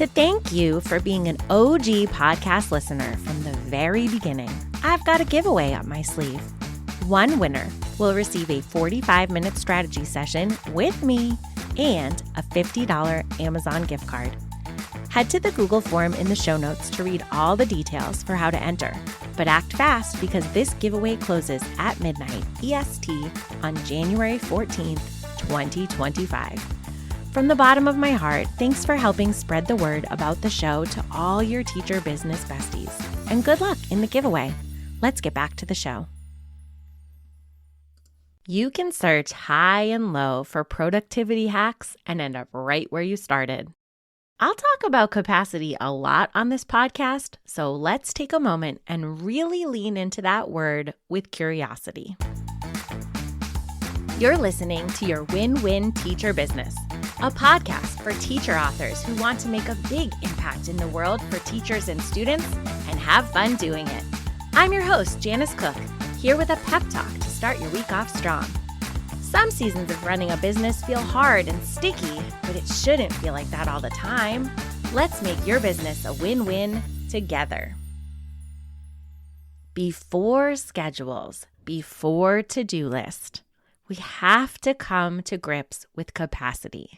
To thank you for being an OG podcast listener from the very beginning, I've got a giveaway up my sleeve. One winner will receive a 45-minute strategy session with me and a $50 Amazon gift card. Head to the Google form in the show notes to read all the details for how to enter. But act fast because this giveaway closes at midnight EST on January 14th, 2025. From the bottom of my heart, thanks for helping spread the word about the show to all your teacher business besties. And good luck in the giveaway. Let's get back to the show. You can search high and low for productivity hacks and end up right where you started. I'll talk about capacity a lot on this podcast, so let's take a moment and really lean into that word with curiosity. You're listening to Your Win-Win Teacher Business, a podcast for teacher authors who want to make a big impact in the world for teachers and students and have fun doing it. I'm your host, Janice Cook, here with a pep talk to start your week off strong. Some seasons of running a business feel hard and sticky, but it shouldn't feel like that all the time. Let's make your business a win-win together. Before schedules, before to-do list, we have to come to grips with capacity.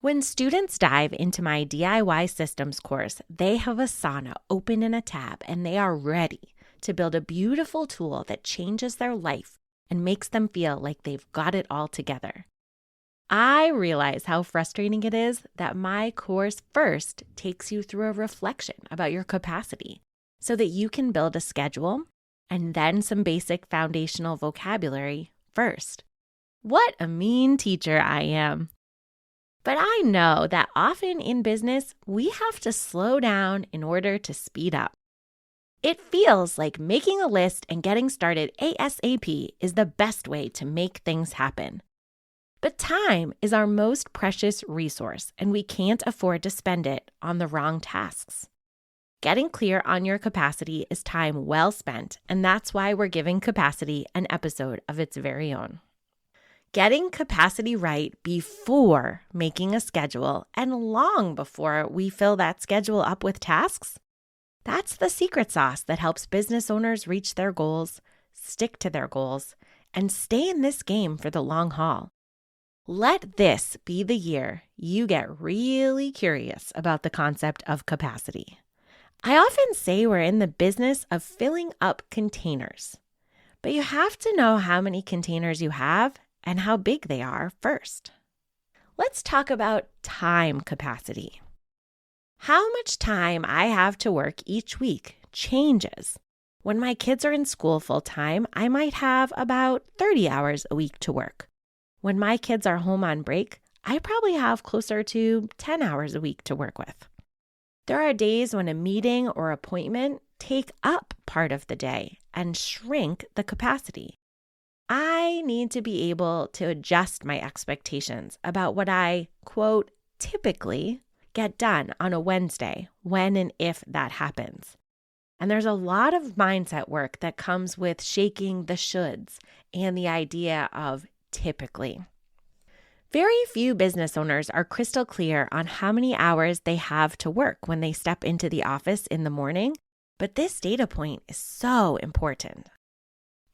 When students dive into my DIY systems course, they have Asana open in a tab and they are ready to build a beautiful tool that changes their life and makes them feel like they've got it all together. I realize how frustrating it is that my course first takes you through a reflection about your capacity so that you can build a schedule and then some basic foundational vocabulary first. What a mean teacher I am. But I know that often in business, we have to slow down in order to speed up. It feels like making a list and getting started ASAP is the best way to make things happen. But time is our most precious resource, and we can't afford to spend it on the wrong tasks. Getting clear on your capacity is time well spent, and that's why we're giving capacity an episode of its very own. Getting capacity right before making a schedule and long before we fill that schedule up with tasks, that's the secret sauce that helps business owners reach their goals, stick to their goals, and stay in this game for the long haul. Let this be the year you get really curious about the concept of capacity. I often say we're in the business of filling up containers, but you have to know how many containers you have and how big they are first. Let's talk about time capacity. How much time I have to work each week changes. When my kids are in school full-time, I might have about 30 hours a week to work. When my kids are home on break, I probably have closer to 10 hours a week to work with. There are days when a meeting or appointment take up part of the day and shrink the capacity. I need to be able to adjust my expectations about what I, quote, typically get done on a Wednesday when and if that happens. And there's a lot of mindset work that comes with shaking the shoulds and the idea of typically. Very few business owners are crystal clear on how many hours they have to work when they step into the office in the morning, but this data point is so important.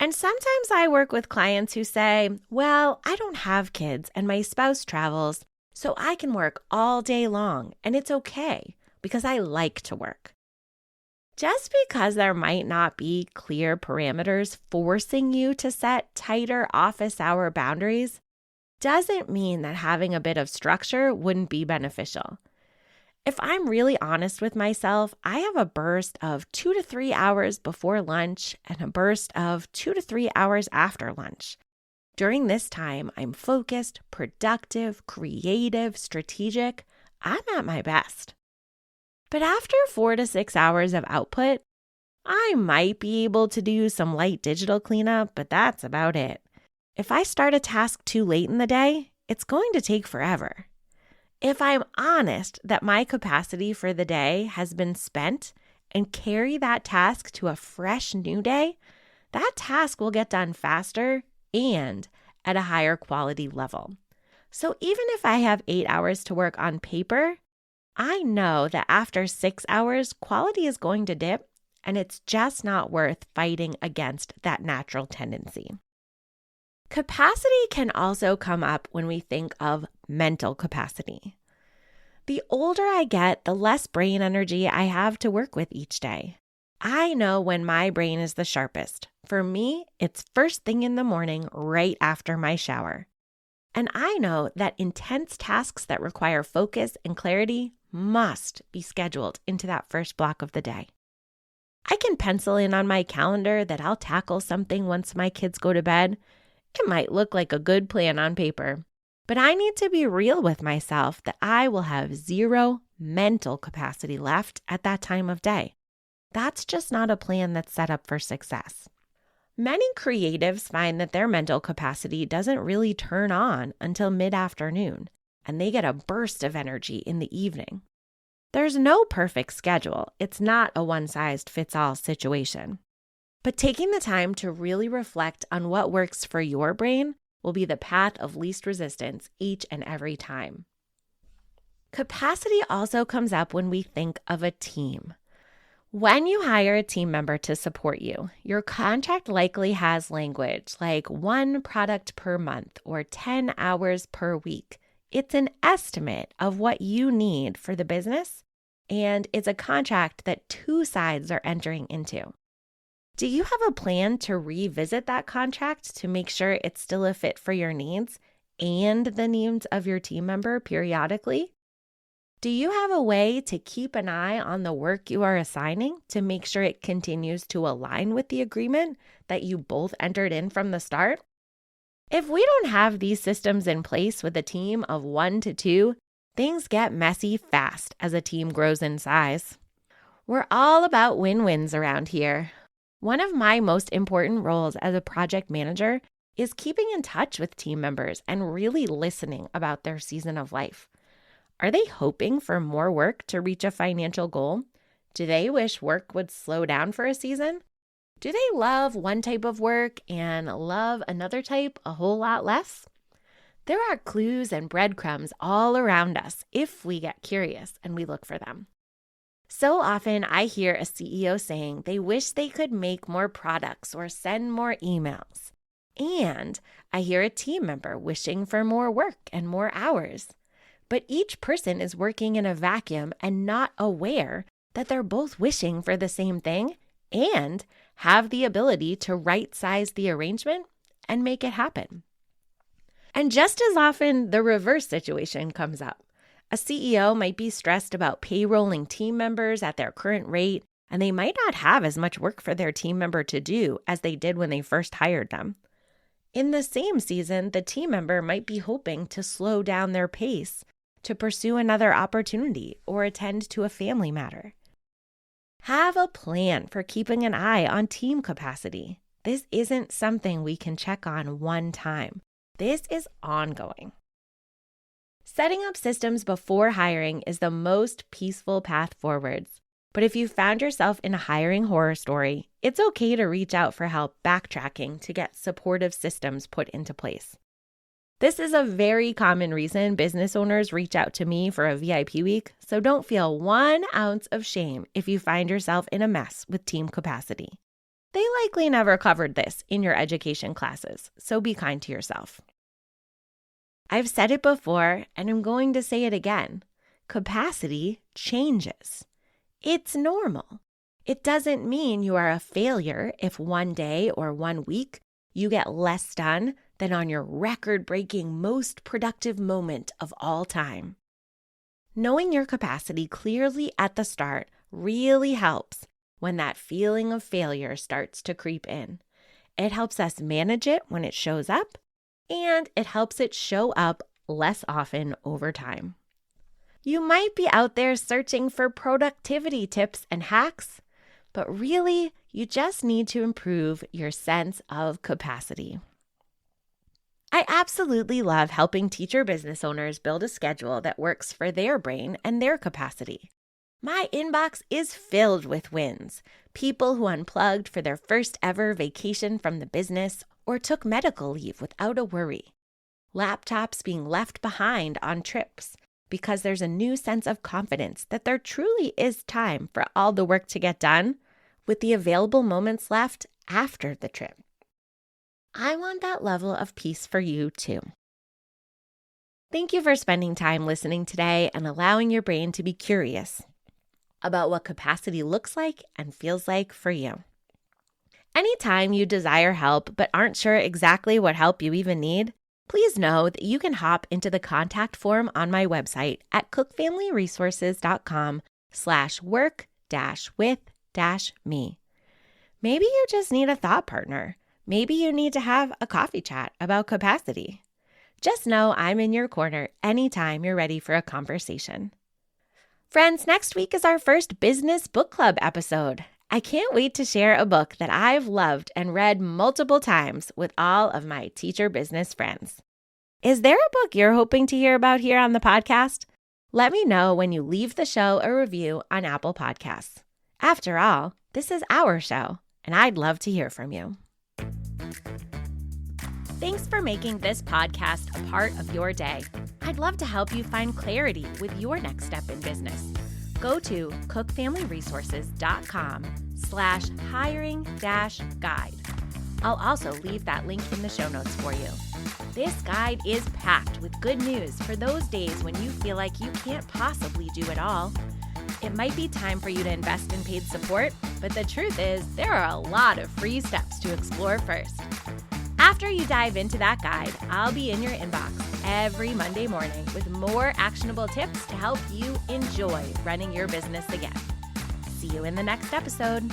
And sometimes I work with clients who say, well, I don't have kids and my spouse travels, so I can work all day long, and it's okay because I like to work. Just because there might not be clear parameters forcing you to set tighter office hour boundaries doesn't mean that having a bit of structure wouldn't be beneficial. If I'm really honest with myself, I have a burst of 2 to 3 hours before lunch and a burst of 2 to 3 hours after lunch. During this time, I'm focused, productive, creative, strategic. I'm at my best. But after 4 to 6 hours of output, I might be able to do some light digital cleanup, but that's about it. If I start a task too late in the day, it's going to take forever. If I'm honest that my capacity for the day has been spent and carry that task to a fresh new day, that task will get done faster and at a higher quality level. So even if I have 8 hours to work on paper, I know that after 6 hours, quality is going to dip, and it's just not worth fighting against that natural tendency. Capacity can also come up when we think of mental capacity. The older I get, the less brain energy I have to work with each day. I know when my brain is the sharpest. For me, it's first thing in the morning, right after my shower. And I know that intense tasks that require focus and clarity must be scheduled into that first block of the day. I can pencil in on my calendar that I'll tackle something once my kids go to bed. It might look like a good plan on paper, but I need to be real with myself that I will have zero mental capacity left at that time of day. That's just not a plan that's set up for success. Many creatives find that their mental capacity doesn't really turn on until mid-afternoon, and they get a burst of energy in the evening. There's no perfect schedule. It's not a one-size-fits-all situation. But taking the time to really reflect on what works for your brain will be the path of least resistance each and every time. Capacity also comes up when we think of a team. When you hire a team member to support you, your contract likely has language like 1 product per month or 10 hours per week. It's an estimate of what you need for the business, and it's a contract that 2 sides are entering into. Do you have a plan to revisit that contract to make sure it's still a fit for your needs and the needs of your team member periodically? Do you have a way to keep an eye on the work you are assigning to make sure it continues to align with the agreement that you both entered in from the start? If we don't have these systems in place with a team of 1 to 2, things get messy fast as a team grows in size. We're all about win-wins around here. One of my most important roles as a project manager is keeping in touch with team members and really listening about their season of life. Are they hoping for more work to reach a financial goal? Do they wish work would slow down for a season? Do they love one type of work and love another type a whole lot less? There are clues and breadcrumbs all around us if we get curious and we look for them. So often I hear a CEO saying they wish they could make more products or send more emails. And I hear a team member wishing for more work and more hours. But each person is working in a vacuum and not aware that they're both wishing for the same thing and have the ability to right-size the arrangement and make it happen. And just as often, the reverse situation comes up. A CEO might be stressed about payrolling team members at their current rate, and they might not have as much work for their team member to do as they did when they first hired them. In the same season, the team member might be hoping to slow down their pace to pursue another opportunity or attend to a family matter. Have a plan for keeping an eye on team capacity. This isn't something we can check on one time. This is ongoing. Setting up systems before hiring is the most peaceful path forwards. But if you found yourself in a hiring horror story, it's okay to reach out for help backtracking to get supportive systems put into place. This is a very common reason business owners reach out to me for a VIP week, so don't feel 1 ounce of shame if you find yourself in a mess with team capacity. They likely never covered this in your education classes, so be kind to yourself. I've said it before, and I'm going to say it again. Capacity changes. It's normal. It doesn't mean you are a failure if one day or 1 week you get less done than on your record-breaking most productive moment of all time. Knowing your capacity clearly at the start really helps when that feeling of failure starts to creep in. It helps us manage it when it shows up, and it helps it show up less often over time. You might be out there searching for productivity tips and hacks, but really, you just need to improve your sense of capacity. I absolutely love helping teacher business owners build a schedule that works for their brain and their capacity. My inbox is filled with wins. People who unplugged for their first ever vacation from the business or took medical leave without a worry. Laptops being left behind on trips because there's a new sense of confidence that there truly is time for all the work to get done with the available moments left after the trip. I want that level of peace for you too. Thank you for spending time listening today and allowing your brain to be curious about what capacity looks like and feels like for you. Anytime you desire help but aren't sure exactly what help you even need, please know that you can hop into the contact form on my website at cookfamilyresources.com/work-with-me. Maybe you just need a thought partner. Maybe you need to have a coffee chat about capacity. Just know I'm in your corner anytime you're ready for a conversation. Friends, next week is our first business book club episode. I can't wait to share a book that I've loved and read multiple times with all of my teacher business friends. Is there a book you're hoping to hear about here on the podcast? Let me know when you leave the show a review on Apple Podcasts. After all, this is our show, and I'd love to hear from you. Thanks for making this podcast a part of your day. I'd love to help you find clarity with your next step in business. Go to cookfamilyresources.com/hiring-guide. I'll also leave that link in the show notes for you. This guide is packed with good news for those days when you feel like you can't possibly do it all. It might be time for you to invest in paid support, but the truth is there are a lot of free steps to explore first. After you dive into that guide, I'll be in your inbox every Monday morning with more actionable tips to help you enjoy running your business again. See you in the next episode.